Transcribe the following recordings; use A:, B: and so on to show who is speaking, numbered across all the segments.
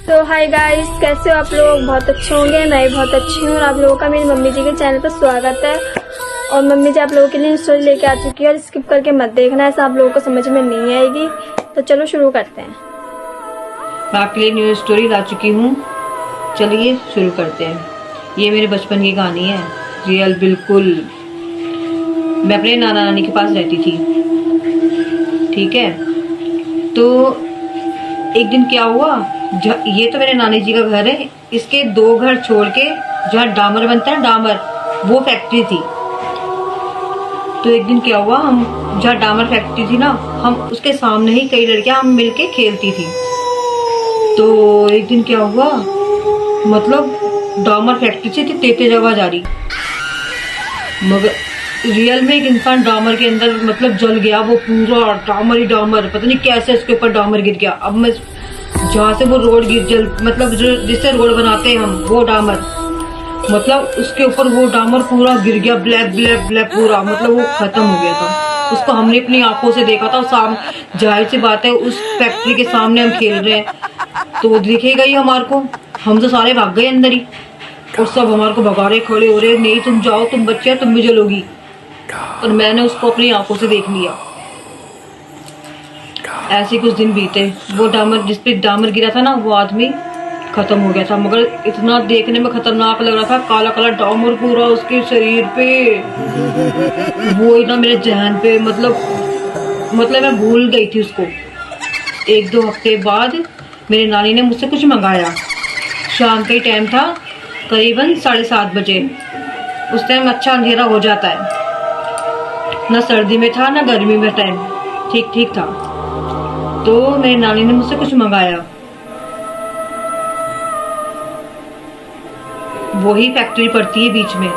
A: तो hi guys, कैसे हो आप लोग? बहुत अच्छे होंगे। मैं भी बहुत अच्छी हूँ और आप लोगों का मेरी मम्मी जी के चैनल पर स्वागत है। और मम्मी जी आप लोगों के लिए स्टोरी लेके आ चुकी है और स्किप करके मत देखना, ऐसा आप लोगों को समझ में नहीं आएगी। तो चलो शुरू करते हैं।
B: मैं आपके लिए न्यू स्टोरी ला चुकी हूँ। चलिए शुरू करते हैं। ये मेरे बचपन की कहानी है, रियल बिल्कुल। मैं अपने नाना नानी के पास रहती थी, ठीक है। तो एक दिन क्या हुआ, ये तो मेरे नानी जी का घर है, इसके 2 घर छोड़ के जहाँ डामर बनता है, डामर, वो फैक्ट्री थी। तो एक दिन क्या हुआ, हम जहाँ डामर फैक्ट्री थी ना, हम उसके सामने ही कई लड़कियां हम मिलके खेलती थी। तो एक दिन क्या हुआ, मतलब डामर फैक्ट्री से तेज आवाज आ रही, मगर रियल में एक इंसान डामर के अंदर मतलब जल गया। वो पूरा डामर ही डामर, पता नहीं कैसे उसके ऊपर डामर गिर गया। अब मैं जहाँ से वो रोड मतलब जो जिससे रोड बनाते हैं हम, वो डामर, मतलब उसके ऊपर वो डामर पूरा गिर गया, ब्लैक ब्लैक ब्लैक पूरा, मतलब वो खत्म हो गया था। उसको हमने अपनी आंखों से देखा था। जाहिर सी बात है, उस फैक्ट्री के सामने हम खेल रहे हैं तो वो दिखेगा ही हमारे को। हम तो सारे भाग गए अंदर ही और सब हमारे को भगा रहे, खड़े हो रहे, नहीं तुम जाओ, तुम बच्चे तुम भी जलोगी। और मैंने उसको अपनी आंखों से देख लिया। ऐसे कुछ दिन बीते। वो डामर, जिसपे डामर गिरा था ना, वो आदमी खत्म हो गया था, मगर इतना देखने में खतरनाक लग रहा था, काला काला डामर पूरा उसके शरीर पे। वो ना मेरे जहन पे, मतलब मैं भूल गई थी उसको। 1-2 हफ्ते बाद मेरी नानी ने मुझसे कुछ मंगाया। शाम का ही टाइम था, करीबन 7:30 बजे। उस टाइम अच्छा अंधेरा हो जाता है, ना सर्दी में था ना गर्मी में, टाइम ठीक ठीक था। तो मेरी नानी ने मुझसे कुछ मंगाया। वही फैक्ट्री पड़ती है बीच में,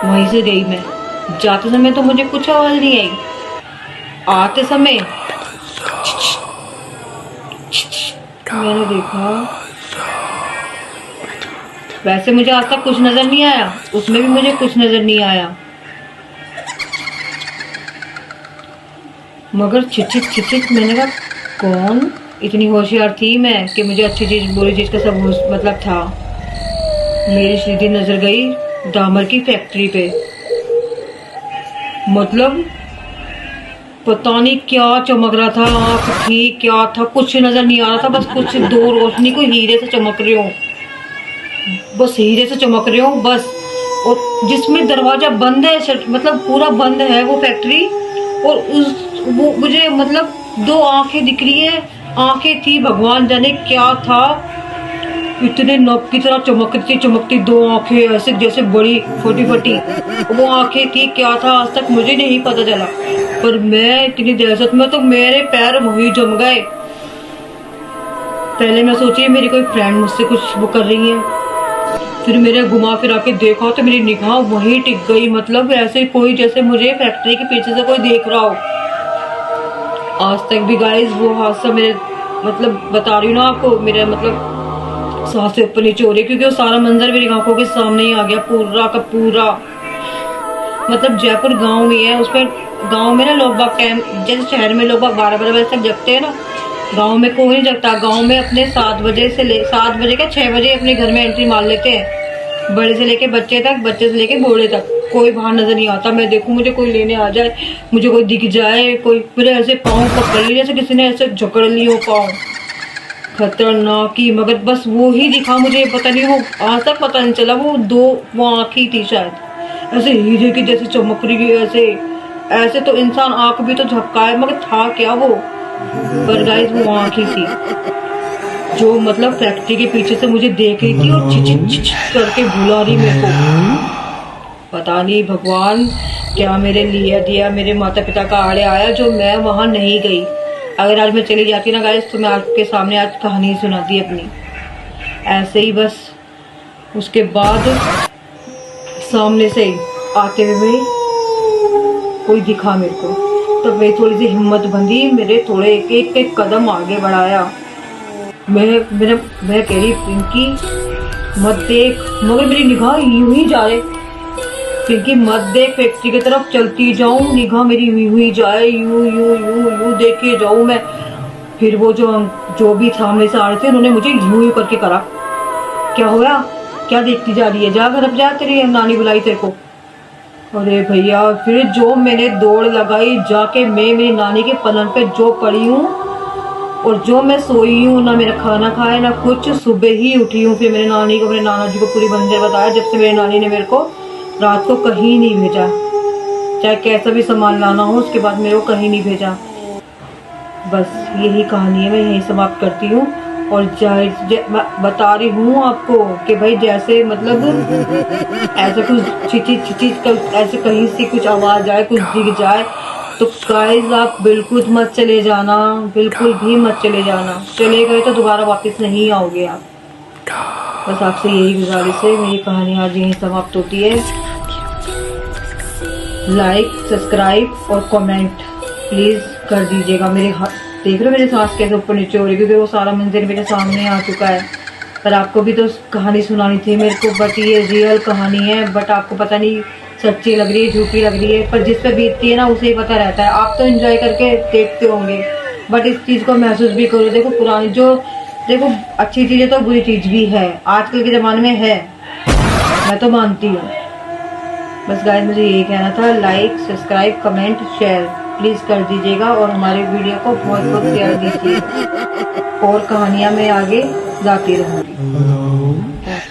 B: वहीं से गई मैं। जाते समय तो मुझे कुछ आवाज नहीं आई, आते समय मैंने देखा। वैसे मुझे आज तक कुछ नजर नहीं आया, उसमें भी मुझे कुछ नजर नहीं आया, मगर छिचिक। मैंने कहा कौन? इतनी होशियार थी मैं कि मुझे अच्छी चीज बुरी चीज का सब मतलब था। मेरी सीधी नजर गई डामर की फैक्ट्री पे। मतलब पता नहीं क्या चमक रहा था, आँख थी क्या था, कुछ नजर नहीं आ रहा था। बस कुछ 2 रोशनी को हीरे से चमक रही हूँ, बस हीरे से चमक रही हूँ बस। और जिसमें दरवाजा बंद है, मतलब पूरा बंद है वो फैक्ट्री। और वो मुझे मतलब 2 आंखें दिख रही है। आंखें थी, भगवान जाने क्या था, इतने नब की तरह चमकती 2 आंखें, ऐसे जैसे बड़ी फटी वो आंखें थी। क्या था आज तक मुझे नहीं पता चला, पर मैं इतनी दहशत में, तो मेरे पैर वही जम गए। पहले मैं सोची मेरी कोई फ्रेंड मुझसे कुछ वो कर रही है, फिर मेरे घुमा फिरा के देखा तो मेरी निगाह वही टिक गई। मतलब ऐसे कोई, जैसे मुझे फैक्ट्री के पीछे से कोई देख रहा हो। आज तक भी गाइस वो हादसा मेरे, मतलब बता रही हूँ ना आपको, मेरे मतलब सांस से ऊपर नीचे हो रही है, क्योंकि वो सारा मंजर मेरी आंखों के सामने ही आ गया, पूरा का पूरा। मतलब जयपुर गांव में है, उसमें गांव में ना लोग बाग टाइम, जैसे शहर में लोग बाग 12 बजे तक जगते हैं ना, गांव में कोई नहीं जगता। गांव में अपने 7 बजे क्या 6 बजे अपने घर में एंट्री मार लेते हैं, बड़े से लेके बच्चे तक, बच्चे से लेके बूढ़े तक। कोई बाहर नजर नहीं आता। मैं देखूं मुझे कोई लेने आ जाए, मुझे कोई दिख जाए, कोई मेरे ऐसे पाँव पकड़ ली, जैसे किसी ने ऐसे जकड़ ली हो पाँव, खतरनाक ही। मगर बस वो ही दिखा मुझे, पता नहीं, वो आज तक पता नहीं चला। वो आँखी थी शायद, ऐसे हीरे की जैसे चमक रही है। ऐसे तो इंसान आंख भी तो झपकाए, मगर था क्या वो? पर गाइस वो आँखी थी जो मतलब फैक्ट्री के पीछे से मुझे देख रही थी और चिच करके बुला रही मेरे को। पता नहीं भगवान क्या मेरे लिए दिया, मेरे माता पिता का आड़े आया जो मैं वहां नहीं गई। अगर आज मैं चली जाती ना गाइस, तो मैं आपके सामने आज कहानी सुनाती अपनी। ऐसे ही बस उसके बाद सामने से आते हुए कोई दिखा मेरे को, तो मेरी थोड़ी सी हिम्मत बंधी, मेरे थोड़े एक कदम आगे बढ़ाया। मैं कह रही पिंकी मत देख, मगर मेरी निगाह यूं ही जा रहे। पिंकी मत देख, फैक्ट्री की तरफ चलती जाऊं, निगाह मेरी हुई जाए, यूं देखे जाऊं मैं। फिर वो जो भी सामने से आ रहे थे उन्होंने मुझे यूं ही करके करा, क्या होया, क्या देखती जा रही है, जा घर अब जा, तेरी नानी बुलाई तेरे को। अरे भैया फिर जो मैंने दौड़ लगाई जाके, मैं मेरी नानी के पलंग पे जो पड़ी हूँ और जो मैं सोई हूँ, ना मेरा खाना खाया ना कुछ, सुबह ही उठी हूँ। फिर मेरी नानी को, मेरे नाना जी को पूरी मंजर बताया। जब से मेरी नानी ने मेरे को रात को कहीं नहीं भेजा, चाहे कैसा भी सामान लाना हो, उसके बाद मेरे को कहीं नहीं भेजा। बस यही कहानी है, मैं यही समाप्त करती हूँ। और मैं बता रही हूँ आपको कि भाई जैसे मतलब ऐसा कुछ चीज ऐसे कहीं से कुछ आवाज आए, कुछ दिख जाए, तो गाइस आप बिल्कुल मत चले जाना, बिल्कुल भी मत चले जाना। चले गए तो दोबारा वापस नहीं आओगे आप। बस आपसे यही गुजारिश है। मेरी कहानी आज यहीं समाप्त होती है। लाइक, सब्सक्राइब और कमेंट प्लीज कर दीजिएगा। मेरे हाथ देख रहे हो, मेरे सांस कैसे ऊपर नीचे हो रही है, क्योंकि वो सारा मंदिर मेरे सामने आ चुका है। पर आपको भी तो कहानी सुनानी थी मेरे को, बट ये रियल कहानी है। बट आपको पता नहीं सच्ची लग रही है, झूठी लग रही है, पर जिस पे बीतती है ना उसे ही पता रहता है। आप तो एंजॉय करके देखते होंगे, बट इस चीज को महसूस भी करो। देखो पुरानी जो, देखो अच्छी चीजें तो बुरी चीज भी है, आजकल के जमाने में है, मैं तो मानती हूँ। बस गाइस मुझे यही कहना था। Like, subscribe, comment, share please कर दीजिएगा और हमारे वीडियो को बहुत बहुत प्यार दीजिए। और कहानियां मैं आगे लाती रहूंगी।